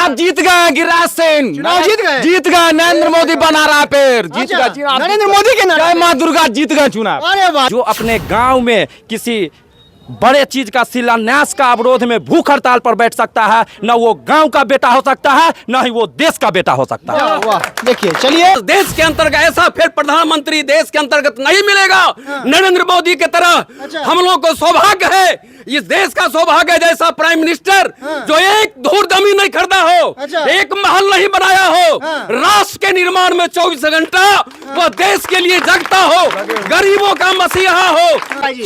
चुनाव जीत गए गिरिराज सिंह, चुनाव जीत गए नरेंद्र मोदी बना रहा फिर जीत अच्छा, गए नरेंद्र मोदी के नाम। जय माँ दुर्गा, जीत गए चुनाव। अरे वाह। जो अपने गांव में किसी बड़े चीज का शिलान्यास का अवरोध में भूख हड़ताल पर बैठ सकता है, न वो गांव का बेटा हो सकता है, न ही वो देश का बेटा हो सकता है। वाह, देखिए चलिए। देश के अंतर्गत ऐसा फिर प्रधानमंत्री देश के अंतर्गत नहीं मिलेगा नरेंद्र मोदी की तरह। अच्छा। हम लोग को सौभाग्य है, इस देश का सौभाग्य है जैसा प्राइम मिनिस्टर जो एक धूर जमीन नहीं खरीदा हो, अच्छा। एक महल नहीं बनाया हो, राष्ट्र के निर्माण में 24 घंटा वह देश के लिए जगता हो, गरीबों का मसीहा हो।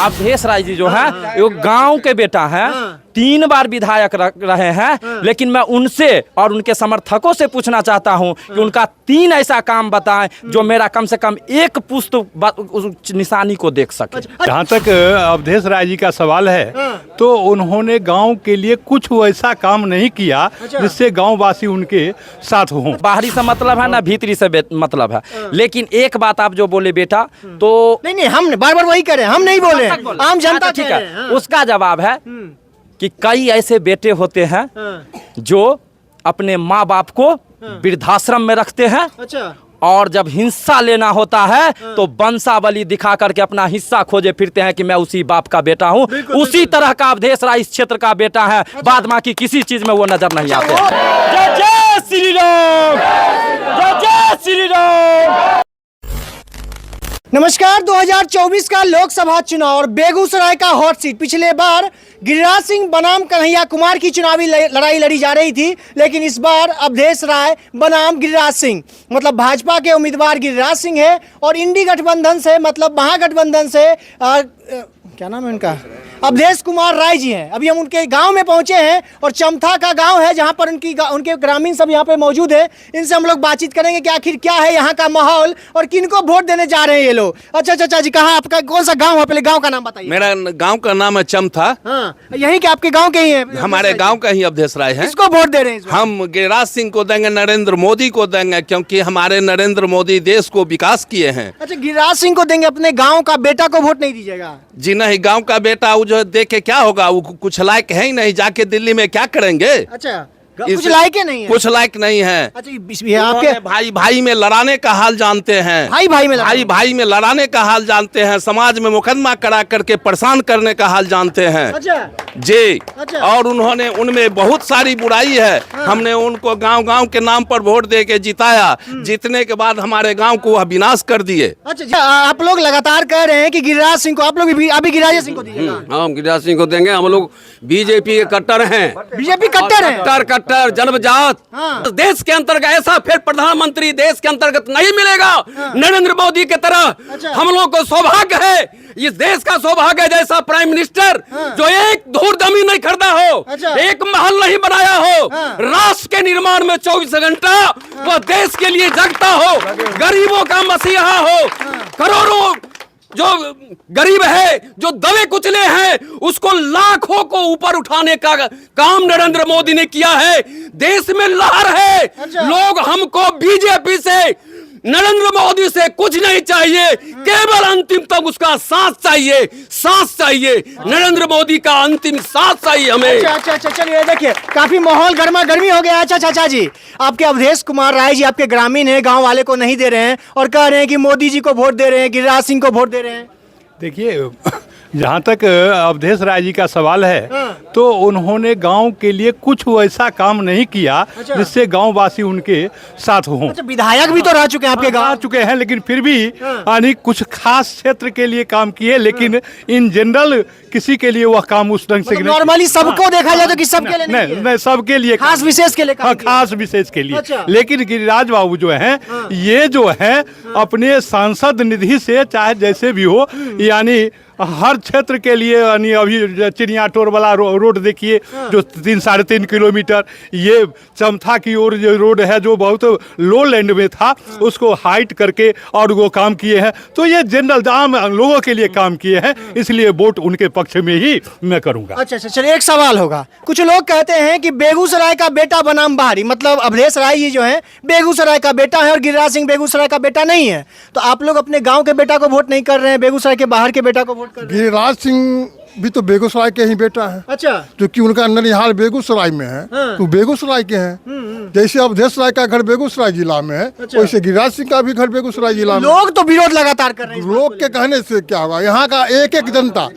अवधेश राय जी जो है वो गांव के बेटा है, 3 बार विधायक रहे हैं, लेकिन मैं उनसे और उनके समर्थकों से पूछना चाहता हूं कि उनका 3 ऐसा काम बताएं जो मेरा कम से कम एक पुष्ट उस निशानी को देख सके। जहाँ तक अवधेश राय जी का सवाल है तो उन्होंने गांव के लिए कुछ वैसा काम नहीं किया जिससे गांववासी उनके साथ हों। बाहरी से मतलब है ना भीतरी से मतलब है, लेकिन एक बात आप जो बोले बेटा तो नहीं हम बार बार वही करें, हम नहीं बोले, आम जनता ठीक है। उसका जवाब है कि कई ऐसे बेटे होते हैं जो अपने माँ बाप को वृद्धाश्रम में रखते हैं, अच्छा, और जब हिस्सा लेना होता है तो वंशावली दिखा करके अपना हिस्सा खोजे फिरते हैं कि मैं उसी बाप का बेटा हूँ। उसी तरह का अवधेश राय इस क्षेत्र का बेटा है। बाद बाकी किसी चीज में वो नजर नहीं आते। जय जय श्री राम, जय जय श्री राम। नमस्कार। 2024 का लोकसभा चुनाव और बेगूसराय का हॉट सीट। पिछले बार गिरिराज सिंह बनाम कन्हैया कुमार की चुनावी लड़ाई लड़ी जा रही थी, लेकिन इस बार अवधेश राय बनाम गिरिराज सिंह, मतलब भाजपा के उम्मीदवार गिरिराज सिंह है और इंडी गठबंधन से मतलब महागठबंधन से क्या नाम है उनका, अवधेश कुमार राय जी हैं। अभी हम उनके गांव में पहुंचे हैं और चमथा का गांव है जहां पर उनके ग्रामीण सब यहां पे मौजूद हैं। इनसे हम लोग बातचीत करेंगे कि आखिर क्या है यहां का माहौल और किनको वोट देने जा रहे हैं ये लोग। अच्छा चाचा जी, कहाँ आपका कौन सा गांव है, पहले गांव का नाम बताइए। मेरा गांव का नाम है चमथा। हाँ, यही के आपके गांव के ही है? हमारे गांव का ही अवधेश राय है। किसको वोट दे रहे हैं इस बार? हम गिरिराज सिंह को देंगे, नरेंद्र मोदी को देंगे, क्योंकि हमारे नरेंद्र मोदी देश को विकास किए हैं। अच्छा, गिरिराज सिंह को देंगे, अपने गांव का बेटा को वोट नहीं दीजिएगा? जी नहीं, गांव का बेटा वो जो देखे क्या होगा, वो कुछ लायक है ही नहीं, जाके दिल्ली में क्या करेंगे। अच्छा, कुछ लायक ही नहीं है। कुछ लायक नहीं है। अच्छा, आपके भाई भाई में लड़ाने का हाल जानते हैं, भाई भाई में लड़ाने का हाल जानते हैं, समाज में मुकदमा करा करके परेशान करने का हाल जानते हैं। अच्छा जी। अच्छा। और उन्होंने उनमें बहुत सारी बुराई है। हमने उनको गांव गांव के नाम पर वोट दे के जिताया, जीतने के बाद हमारे गांव को वह विनाश कर दिए। अच्छा, आप लोग लगातार कह रहे हैं कि गिरिराज सिंह को, आप लोग भी अभी गिरिराज सिंह को दीजिएगा? हम गिरिराज सिंह को देंगे। हम लोग बीजेपी के कट्टर हैं। बीजेपी कट्टर है? कट्टर जन्मजात। देश के अंतर्गत ऐसा फिर प्रधानमंत्री देश के अंतर्गत नहीं मिलेगा नरेंद्र मोदी की तरह। अच्छा। हम लोग को सौभाग्य है, इस देश का सौभाग्य है जैसा प्राइम मिनिस्टर जो एक धूर जमीन नहीं खरीदा हो, अच्छा। एक महल नहीं बनाया हो, राष्ट्र के निर्माण में 24 घंटा वह देश के लिए जगता हो, गरीबों का मसीहा हो। करोड़ों जो गरीब है, जो दबे कुचले हैं, उसको लाखों को ऊपर उठाने का काम नरेंद्र मोदी ने किया है। देश में लहर है। अच्छा। लोग हमको बीजेपी से, नरेंद्र मोदी से कुछ नहीं चाहिए, केवल अंतिम तक उसका साथ चाहिए, सांस चाहिए। नरेंद्र मोदी का अंतिम सांस चाहिए हमें। अच्छा, चलिए देखिए, काफी माहौल गर्मा गर्मी हो गया। अच्छा चाचा जी, आपके अवधेश कुमार राय जी आपके ग्रामीण हैं, गांव वाले को नहीं दे रहे हैं और कह रहे हैं कि मोदी जी को वोट दे रहे हैं, गिरिराज सिंह को वोट दे रहे हैं। देखिए, जहाँ तक अवधेश राय जी का सवाल है तो उन्होंने गांव के लिए कुछ वैसा काम नहीं किया जिससे गांववासी उनके साथ हों। अच्छा, विधायक भी तो रह चुके हैं आपके गांव? आ चुके हैं, लेकिन फिर भी यानी कुछ खास क्षेत्र के लिए काम किए, लेकिन इन जनरल किसी के लिए वह काम उस ढंग से मतलब नॉर्मली सबको देखा जाए तो कि सबके लिए नहीं, सबके लिए खास विशेष के लिए काम किया। खास विशेष के लिए। अच्छा। लेकिन गिरिराज बाबू जो हैं ये जो है अपने सांसद निधि से चाहे जैसे भी हो, यानी हर क्षेत्र के लिए, यानी अभी चिड़िया टोर वाला रोड देखिए जो 3-3.5 किलोमीटर, ये चमथा की ओर जो रोड है जो बहुत लो लैंड में था उसको हाइट करके और वो काम किए हैं। तो ये जनरल आम लोगों के लिए काम किए हैं, इसलिए वोट उनके पक्ष में ही मैं करूंगा। अच्छा, चलिए एक सवाल होगा। कुछ लोग कहते हैं कि बेगूसराय का बेटा बनाम बाहरी, मतलब अवधेश राय जी जो है बेगूसराय का बेटा है और गिरिराज सिंह बेगूसराय का बेटा नहीं है, तो आप लोग अपने गाँव के बेटा को वोट नहीं कर रहे हैं, बेगूसराय के बाहर के बेटा को वोट कर रहे हैं? गिरिराज सिंह भी तो बेगूसराय के ही बेटा है। अच्छा, क्योंकि उनका ननिहाल बेगूसराय में है। तो बेगूसराय के हैं। जैसे अवधेश राय का घर बेगूसराय जिला में है, वैसे गिरिराज सिंह का भी घर बेगूसराय जिला में। लोग तो विरोध लगातार कर रहे हैं। लोग के कहने से क्या होगा, यहाँ का एक एक जनता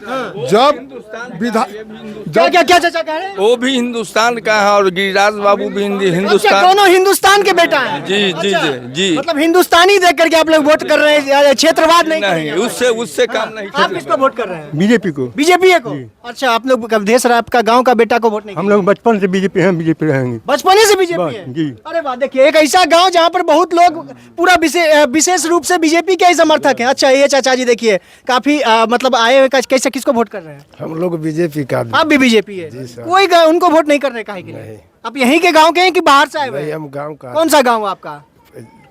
जब क्या चाचा कह रहे हैं? वो भी हिंदुस्तान का है और गिरिराज बाबू भी अच्छा, हिंदुस्तान। दोनों हिंदुस्तान के बेटा हैं। जी जी अच्छा, जी। मतलब हिंदुस्तानी देख करके आप लोग वोट कर रहे हैं, क्षेत्रवाद नहीं कर रहे नहीं, हैं। उससे काम नहीं। आप किसको वोट कर रहे हैं? बीजेपी को। बीजेपी को। अच्छा, आप लोग अवधेश राय आपका गांव का बेटा को वोट नहीं? हम लोग बचपन से बीजेपी हैं, बीजेपी रहेंगे। बचपन से बीजेपी है? जी। अरे वाह, देखिए एक ऐसा गांव जहां पर बहुत लोग पूरा विशेष रूप से बीजेपी के ही समर्थक हैं। अच्छा, ये चाचा जी देखिए काफी मतलब आए हुए कैसे किसको वोट कर रहे हैं? हम लोग बीजेपी का। आप भी बीजेपी है? कोई उनको वोट नहीं कर रहे, काहे के लिए? आप यहीं के गांव के हैं कि बाहर से आए हुए हैं? हम गांव का। कौन सा गांव आपका?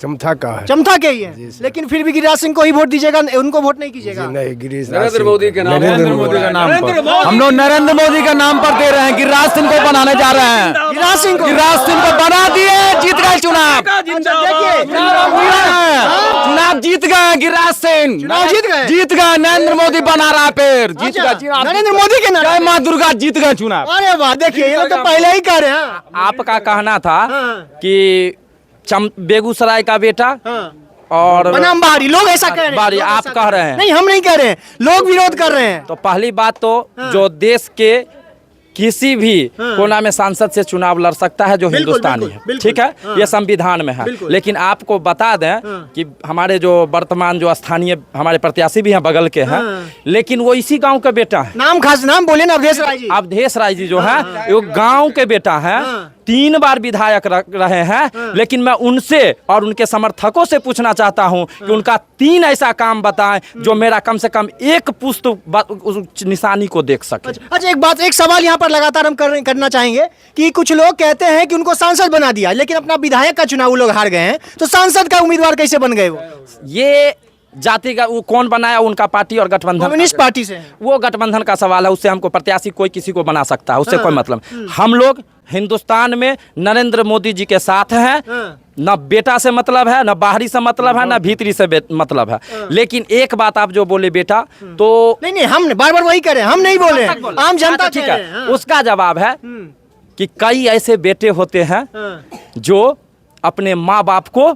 चमथा का है। चमथा के ही है, लेकिन फिर भी गिरिराज सिंह को ही वोट दीजिएगा, उनको वोट नहीं कीजिएगा? नहीं, गिरीश नरेंद्र मोदी के नाम नरेंद्र मोदी का नाम पर। हम लोग नरेंद्र मोदी का नाम पर दे रहे हैं, गिरिराज सिंह को बनाने जा रहे हैं। गिरिराज सिंह को? गिरिराज सिंह को बना दिए, जीत गए चुनाव। देखिए चुनाव जीत गए गिरिराज सिंह। चुनाव जीत गए? जीत गए, नरेंद्र मोदी बना रहा है फिर। जीत अच्छा, गए नरेंद्र मोदी के नाम? जय माँ दुर्गा, जीत गए चुनाव। अरे वाह, देखिए ये लोग तो पहले ही कह रहे हैं। आपका कहना था हाँ। कि बेगूसराय का बेटा और बनाम बाहरी, लोग ऐसा कह रहे हैं। बाहरी लोग आप ऐसा कह रहे हैं। नहीं, हम नहीं कह रहे हैं, लोग विरोध कर रहे हैं। तो पहली बात तो जो देश के किसी भी कोना में सांसद से चुनाव लड़ सकता है जो बिल्कुल, हिंदुस्तानी बिल्कुल, है, बिल्कुल। ठीक है, ये संविधान में है। लेकिन आपको बता दें कि हमारे जो वर्तमान जो स्थानीय हमारे प्रत्याशी भी हैं बगल के हैं, लेकिन वो इसी गांव का बेटा है। नाम खास नाम बोले ना, अवधेश राय जी। अवधेश राय जी जो है वो गांव के बेटा हैं, 3 बार विधायक रहे हैं। लेकिन मैं उनसे और उनके समर्थकों से पूछना चाहता हूं कि उनका 3 ऐसा काम बताएं जो मेरा कम से कम एक पुष्ट उस निशानी को देख सके। अच्छा, एक सवाल यहाँ पर लगातार हम करना चाहेंगे कि कुछ लोग कहते हैं कि उनको सांसद बना दिया, लेकिन अपना विधायक का चुनाव वो लोग हार गए हैं, तो सांसद का उम्मीदवार कैसे बन गए वो? ये जाति का वो कौन बनाया, उनका पार्टी और गठबंधन। कम्युनिस्ट पार्टी से हैं। वो गठबंधन का सवाल है, उससे हमको प्रत्याशी कोई किसी को बना सकता है, उससे कोई मतलब। हम लोग हिंदुस्तान में नरेंद्र मोदी जी के साथ हैं। न बेटा से मतलब है, न बाहरी से मतलब है, न भीतरी से मतलब है। लेकिन एक बात आप जो बोले बेटा, तो नहीं, हम बार बार वही कह रहे हैं, हम नहीं बोले, आम जनता ठीक कह रहे हैं। है। उसका जवाब है कि कई ऐसे बेटे होते हैं जो अपने माँ बाप को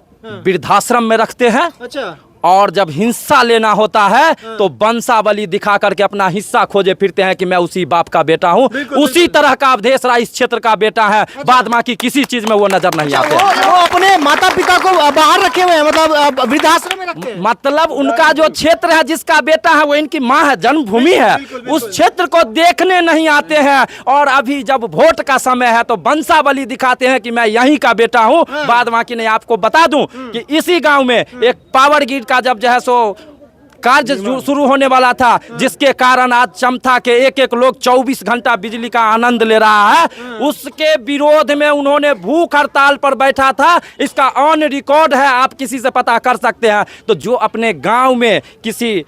वृद्धाश्रम में रखते हैं, अच्छा, और जब हिस्सा लेना होता है तो वंशावली दिखा करके अपना हिस्सा खोजे फिरते हैं कि मैं उसी बाप का बेटा हूं। उसी तरह का अवधेश राय इस क्षेत्र का बेटा है। बाद बाकी किसी चीज में वो नजर नहीं आते हैं। वो अपने माता पिता को बाहर रखे हुए हैं, मतलब वृद्धाश्रम में रखते हैं। मतलब उनका जो क्षेत्र है जिसका बेटा है वो इनकी माँ है, जन्मभूमि है, उस क्षेत्र को देखने नहीं आते हैं। और अभी जब वोट का समय है तो वंशावली दिखाते हैं कि मैं यहीं का बेटा हूं। बाद बाकी नहीं। आपको बता दूं कि इसी गांव में एक पावर ग्रिड का जब जो है सो कार्य शुरू होने वाला था, जिसके कारण आज चमथा के एक लोग 24 घंटा बिजली का आनंद ले रहा है, उसके विरोध में उन्होंने भूख हड़ताल पर बैठा था। इसका ऑन रिकॉर्ड है, आप किसी से पता कर सकते हैं। तो जो अपने गांव में किसी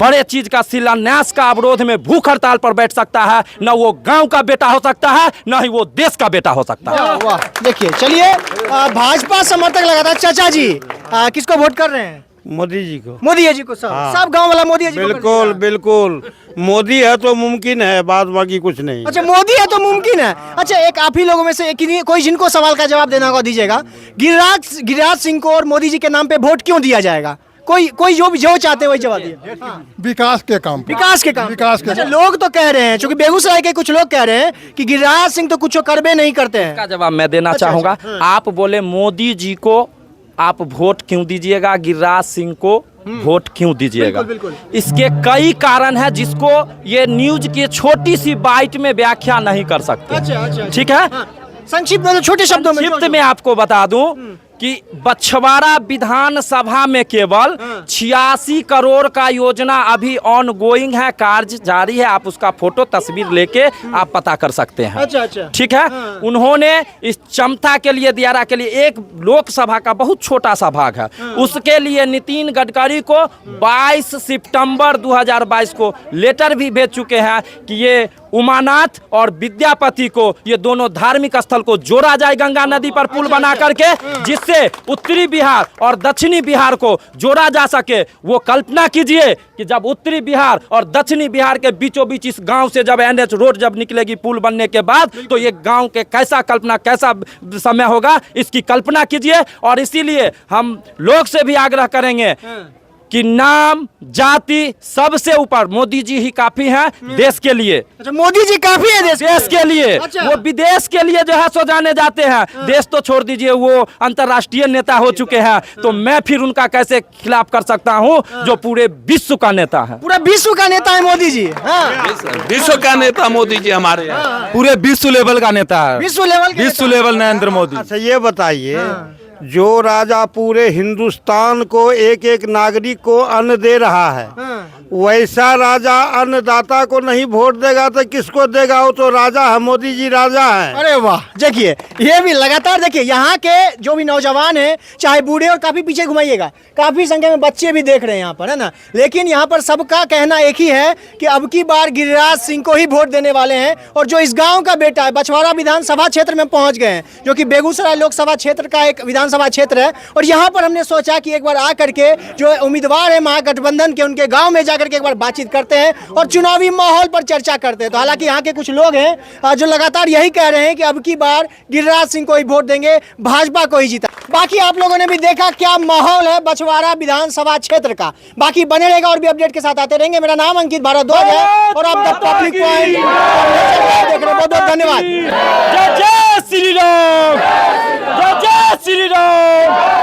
बड़े चीज का शिलान्यास का अवरोध में भूख हड़ताल पर बैठ सकता है, न वो गांव का बेटा हो सकता है, न ही वो देश का बेटा हो सकता है। वाह, देखिए, चलिए भाजपा समर्थक लगातार। चाचा जी किसको वोट कर रहे हैं? मोदी जी को। मोदी जी को। सब गांव वाला मोदी जी को कर बिल्कुल दिया। बिल्कुल, मोदी है तो मुमकिन है, बाद बाकी कुछ नहीं। अच्छा, मोदी है तो मुमकिन है। अच्छा, एक आप ही लोगों में से कोई जिनको सवाल का जवाब देना होगा दीजिएगा। गिरिराज सिंह को और मोदी जी के नाम पे वोट क्यों दिया जाएगा? कोई जो चाहते हैं वही जवाब दिए। विकास के काम पर। विकास के काम। विकास के अच्छा, लोग तो कह रहे हैं, क्योंकि बेगूसराय के कुछ लोग कह रहे हैं कि गिरिराज सिंह तो कुछ करबे नहीं करते हैं। इसका जवाब मैं देना चाहूंगा। आप बोले मोदी जी को आप वोट क्यों दीजिएगा, गिरिराज सिंह को वोट क्यों दीजिएगा? बिल्कुल। इसके कई कारण हैं जिसको ये न्यूज की छोटी सी बाइट में व्याख्या नहीं कर सकते। अच्छा, ठीक है। संक्षिप्त में, छोटे शब्दों में। संक्षिप्त में आपको बता दूं कि बछवाड़ा विधानसभा में केवल 86 करोड़ का योजना अभी ऑन गोइंग है, कार्य जारी है। आप उसका फोटो तस्वीर लेके आप पता कर सकते हैं। अच्छा। ठीक है। उन्होंने इस चमथा के लिए, दियारा के लिए एक लोकसभा का बहुत छोटा सा भाग है, उसके लिए नितिन गडकरी को 22 सितंबर 2022 को लेटर भी भेज चुके हैं कि ये उमानाथ और विद्यापति को, ये दोनों धार्मिक स्थल को जोड़ा जाए गंगा नदी पर पुल बना करके, जिससे उत्तरी बिहार और दक्षिणी बिहार को जोड़ा जा सके। वो कल्पना कीजिए कि जब उत्तरी बिहार और दक्षिणी बिहार के बीचों बीच इस गांव से जब एनएच रोड जब निकलेगी पुल बनने के बाद, तो ये गांव के कैसा समय होगा, इसकी कल्पना कीजिए। और इसीलिए हम लोग से भी आग्रह करेंगे कि नाम जाति सबसे ऊपर मोदी जी ही काफी हैं देश के लिए। अच्छा, मोदी जी काफी है देश के लिए। अच्छा। वो विदेश के लिए जो है सो जाने जाते हैं, देश तो छोड़ दीजिए, वो अंतर्राष्ट्रीय नेता हो चुके हैं। तो मैं फिर उनका कैसे खिलाफ कर सकता हूं जो पूरे विश्व का नेता है। पूरा विश्व का नेता है मोदी जी। हाँ। विश्व का नेता मोदी जी हमारे यहाँ। पूरे विश्व लेवल का नेता है, विश्व लेवल के विश्व नेता। लेवल नरेंद्र मोदी। अच्छा ये बताइए, जो राजा पूरे हिंदुस्तान को एक एक नागरिक को अन्न दे रहा है, वैसा राजा अन्नदाता को नहीं वोट देगा तो किसको देगा? वो तो राजा है, मोदी जी राजा है। अरे वाह, देखिए ये भी लगातार देखिए यहाँ के जो भी नौजवान हैं, चाहे बूढ़े, और काफी पीछे घुमाइएगा, काफी संख्या में बच्चे भी देख रहे हैं यहाँ पर, है ना। लेकिन यहाँ पर सबका कहना एक ही है कि अब की बार गिरिराज सिंह को ही वोट देने वाले हैं। और जो इस गांव का बेटा है, बछवाड़ा विधानसभा क्षेत्र में पहुंच गए हैं, जो कि बेगूसराय लोकसभा क्षेत्र का एक विधानसभा क्षेत्र है। और यहाँ पर हमने सोचा कि एक बार आकर के जो उम्मीदवार है महागठबंधन के, उनके गाँव में जाकर के एक बार बातचीत करते हैं और चुनावी माहौल पर चर्चा करते हैं। तो हालांकि यहाँ के कुछ लोग हैं जो लगातार यही कह रहे हैं कि अब की बार गिरिराज सिंह को ही वोट देंगे, भाजपा को ही जीता। बाकी आप लोगों ने भी देखा क्या माहौल है बछवाड़ा विधानसभा क्षेत्र का। बाकी बने रहेगा और भी अपडेट के साथ आते रहेंगे। मेरा नाम अंकित भारद्वाज है और आप द पब्लिक पॉइंट देख रहे हैं। बहुत बहुत धन्यवाद। जय जय श्री राम, जय जय श्री राम।